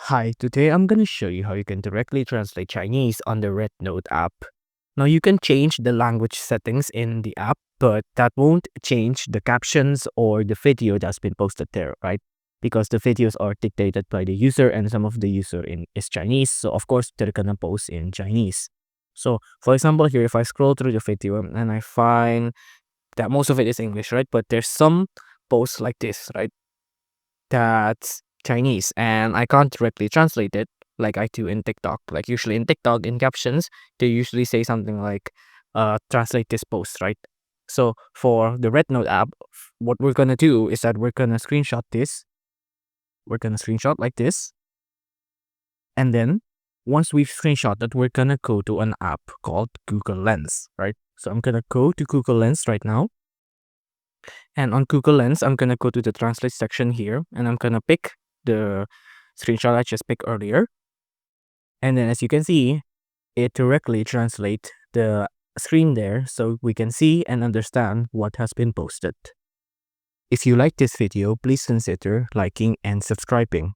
Hi, today I'm going to show you how you can directly translate Chinese on the Rednote app. Now you can change the language settings in the app, but that won't change the captions or the video that's been posted there, right? Because the videos are dictated by the user and some of the user is Chinese. So of course they're gonna post in Chinese. So for example here, if I scroll through the video and I find that most of it is English, right? But there's some posts like this, right? That's Chinese and I can't directly translate it like I do in TikTok. Like usually in TikTok in captions, they usually say something like translate this post, right? So for the Rednote app, what we're gonna do is that we're gonna screenshot this. We're gonna screenshot like this. And then once we've screenshotted, we're gonna go to an app called Google Lens, right? So I'm gonna go to Google Lens right now. And on Google Lens, I'm gonna go to the translate section here and I'm gonna pick the screenshot I just picked earlier. And then as you can see, it directly translates the screen there so we can see and understand what has been posted. If you like this video, please consider liking and subscribing.